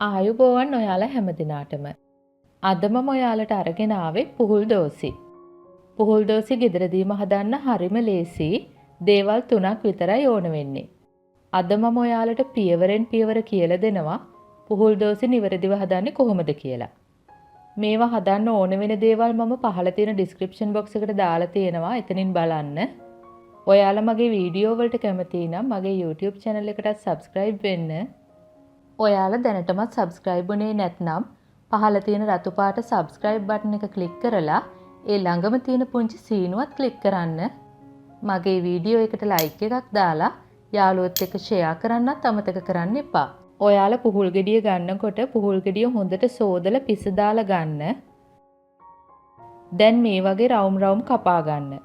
ආයුබෝවන් ඔයාලා හැමදිනාටම. අද මම ඔයාලට අරගෙන ආවේ පුහුල් දෝසි. පුහුල් දෝසි ගෙදරදීම හදන්න හරිම ලේසි. දේවල් 3ක් විතරයි ඕන වෙන්නේ. අද මම ඔයාලට පියවරෙන් පියවර කියලා දෙනවා පුහුල් දෝසි නිවැරදිව හදන්නේ කොහොමද කියලා. මේවා හදන්න ඕන වෙන දේවල් මම පහළ තියෙන description box එකට දාලා තියෙනවා. එතනින් බලන්න. ඔයාලා මගේ වීඩියෝ වලට කැමති නම් මගේ YouTube channel එකටත් subscribe වෙන්න. ඔයාලා දැනටමත් subscribe වුණේ නැත්නම් පහළ තියෙන රතු පාට subscribe button එක click කරලා ඒ ළඟම තියෙන පුංචි සීනුවත් click කරන්න. මගේ වීඩියෝ එකට like එකක් දාලා යාළුවොත් එක්ක share කරන්නත් අමතක කරන්න එපා. ඔයාලා පුහුල් ගෙඩිය ගන්නකොට පුහුල් ගෙඩිය හොඳට සෝදලා පිස දාලා ගන්න. දැන් මේ වගේ රවුම් රවුම් කපා ගන්න.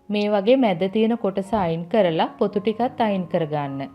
මේ වගේ මැද තියෙන කොටස අයින් කරලා පොතු ටිකත් අයින් කරගන්න.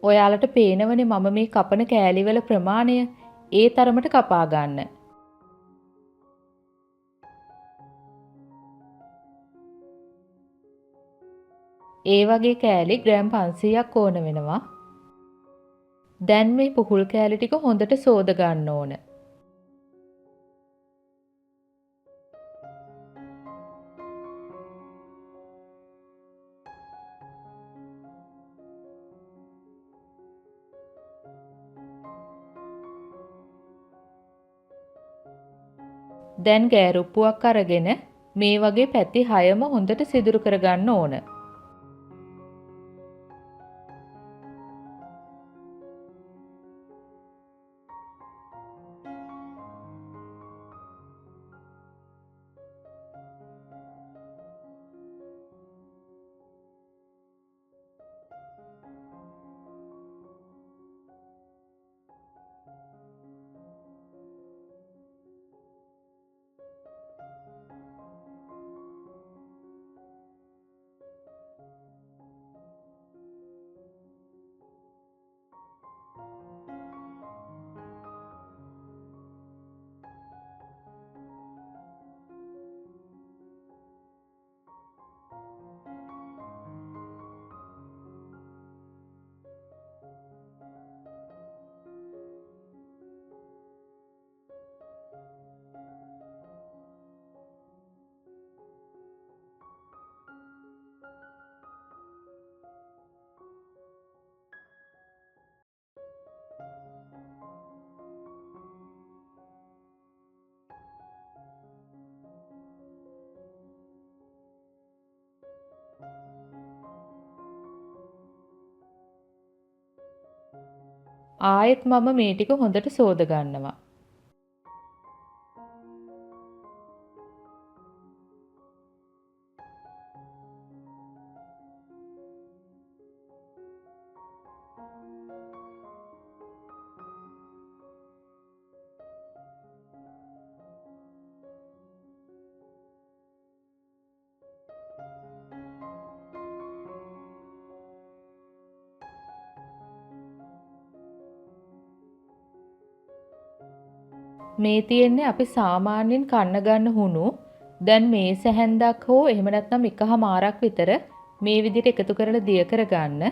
ඔයාලට පේනවනේ මම මේ කපන කෑලිවල ප්‍රමාණය. ඒ තරමට කපා ගන්න. ඒ වගේ කෑලි ග්‍රෑම් 500ක් ඕන වෙනවා. දැන් මේ පුහුල් කෑලි ටික හොඳට සෝද ගන්න ඕන. දැන් ගෑරුප්පුවක් අරගෙන මේ වගේ පැති 6ම හොඳට සිදුරු කරගන්න ඕන. ආයෙත් මම මේ ටික හොඳට සෝද ගන්නවා. මේ තියෙන්නේ අපි සාමාන්‍යයෙන් කන්න ගන්න හුණු. දැන් මේ සැහැන්දක් හෝ එහෙම නැත්නම් එකහමාරක් විතර මේ විදිහට එකතු කරලා දිය කරගන්න.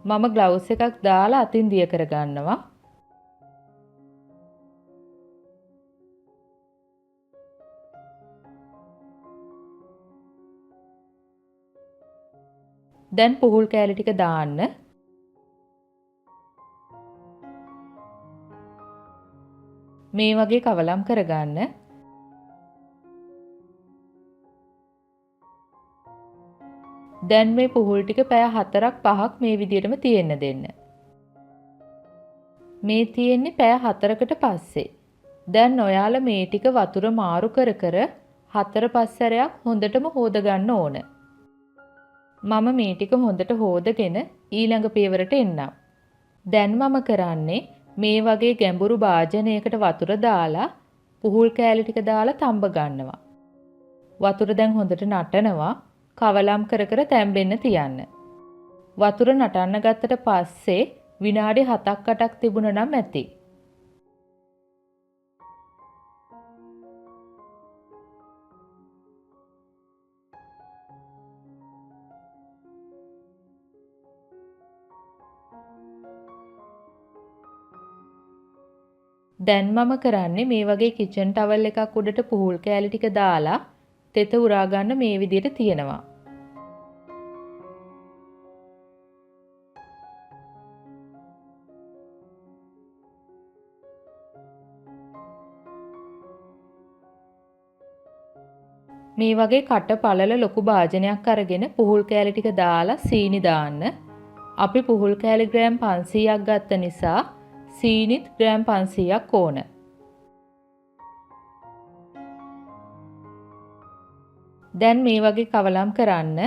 මම ග්ලව්ස් එකක් දාලා අතින් දිය කරගන්නවා. දැන් පුහුල් කෑලි ටික දාන්න. මේ වගේ කවලම් කරගන්න. දැන් මේ පුහුල් ටික පැය 4ක් 5ක් මේ විදිහටම තියෙන්න දෙන්න. මේ තියෙන්නේ පැය 4කට පස්සේ. දැන් ඔයාලා මේ ටික වතුර මාරු කර 4-5 සැරයක් හොඳටම හොද ගන්න ඕන. මම මේ ටික හොඳට හොදගෙන ඊළඟ පියවරට එන්නම්. දැන් මම කරන්නේ මේ වගේ ගැඹුරු භාජනයකට වතුර දාලා පුහුල් කෑලි ටික දාලා තඹ ගන්නවා. වතුර දැන් හොඳට නටනවා. කවලම් කර තැම්බෙන්න තියන්න. වතුර නටන්න ගත්තට පස්සේ විනාඩි 7ක් 8ක් තිබුණා නම් ඇති. දැන් මම කරන්නේ මේ වගේ කිචන් ටවල් එකක් උඩට පුහුල් කෑලි ටික දාලා තෙත උරා ගන්න මේ විදිහට තියෙනවා. මේ වගේ කට පළල ලොකු භාජනයක් අරගෙන පුහුල් කෑලි ටික දාලා සීනි දාන්න. අපි පුහුල් කෑලි ග්‍රෑම් 500ක් ගත්ත නිසා සීනිත් ග්‍රෑම් 500ක් ඕන. දැන් මේ වගේ කවලම් කරන්න.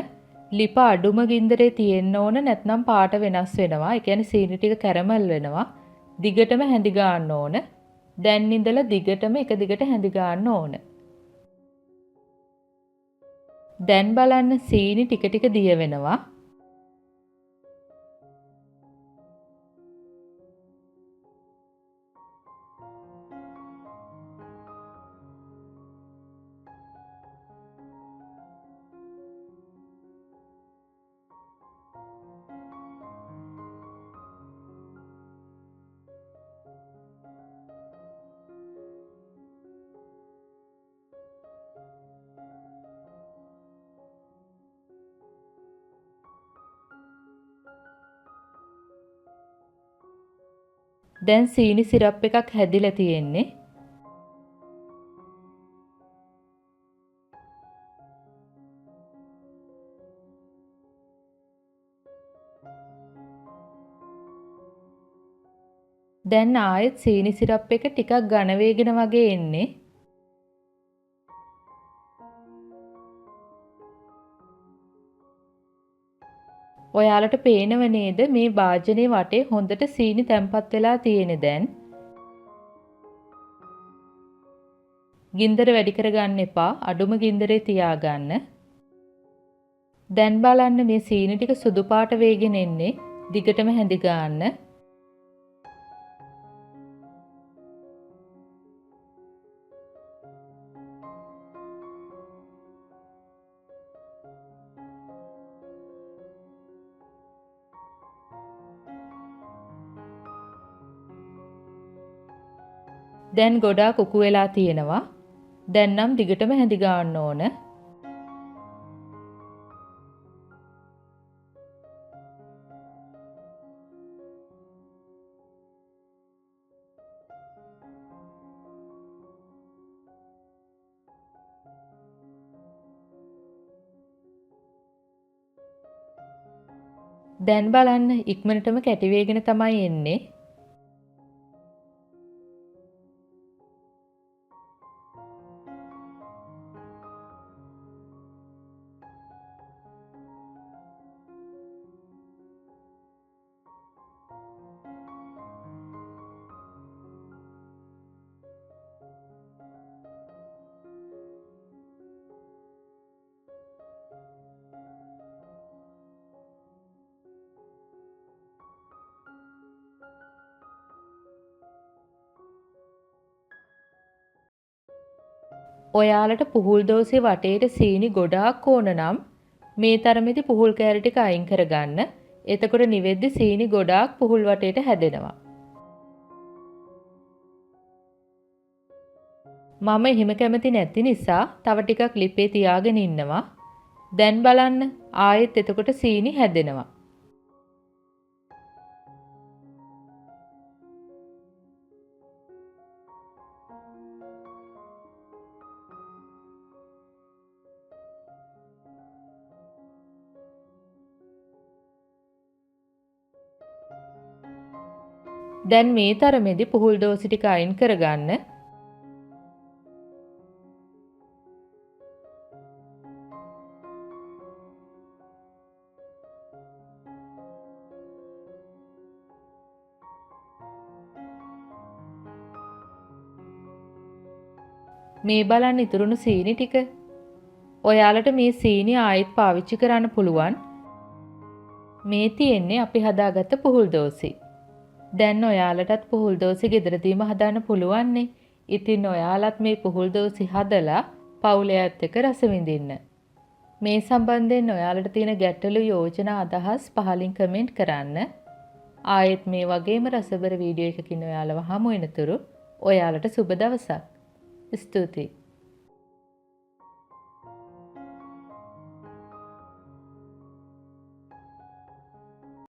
ලිප අඩුම ගින්දරේ තියෙන්න ඕන, නැත්නම් පාට වෙනස් වෙනවා. ඒ කියන්නේ සීනි ටික කැරමල් වෙනවා. දිගටම හැඳි ගන්න ඕන. දැන් ඉඳලා දිගටම එක දිගට හැඳි ගන්න ඕන. දැන් බලන්න සීනි ටික ටික දිය වෙනවා. දැන් සීනි සිරප් එකක් හැදිලා තියෙන්නේ. දැන් ආයෙත් සීනි සිරප් එක ටිකක් ඝන වේගෙන වගේ එන්නේ. ඔයාලට පේනව නේද මේ භාජනයේ වටේ හොඳට සීනි තැම්පත් වෙලා තියෙන්නේ දැන්. ගින්දර වැඩි කරගන්න එපා. අඩුම ගින්දරේ තියාගන්න. දැන් බලන්න මේ සීනි ටික සුදු පාට වේගෙන එන්නේ. දිගටම හැඳි ගන්න. දැන් ගොඩාක් උකු වෙලා තියෙනවා. දැන් නම් දිගටම හැඳි ගන්න ඕන. දැන් බලන්න ඉක්මනටම කැටි වේගෙන තමයි එන්නේ. ඔයාලට පුහුල් දෝසේ වටේට සීනි ගොඩාක් ඕන නම් මේ තරමේදී පුහුල් කෑලි ටික අයින් කරගන්න. එතකොට නිවෙද්දි සීනි ගොඩාක් පුහුල් වටේට හැදෙනවා. මම එහෙම කැමති නැති නිසා තව ටිකක් ලිපේ තියාගෙන ඉන්නවා. දැන් බලන්න ආයෙත් එතකොට සීනි හැදෙනවා. දැන් මේ තරමේදී පුහුල් දෝසි ටික අයින් කරගන්න. මේ බලන්න ඉතුරුණු සීනි ටික. ඔයාලට මේ සීනි ආයෙත් පාවිච්චි කරන්න පුළුවන්. මේ තියෙන්නේ අපි හදාගත්ත පුහුල් දෝසි. දැන් ඔයාලටත් පුහුල් දෝසි ගෙදරදීම හදාන්න පුළුවන්නේ. ඉතින් ඔයාලත් මේ පුහුල් දෝසි හදලා පවුලේ අයත් එක්ක රස විඳින්න. මේ සම්බන්ධයෙන් ඔයාලට තියෙන ගැටලු යෝජනා අදහස් පහලින් කමෙන්ට් කරන්න. ආයෙත් මේ වගේම රසබර වීඩියෝ එකකින් ඔයාලව හමු වෙනතුරු ඔයාලට සුබ දවසක්. ස්තුතියි.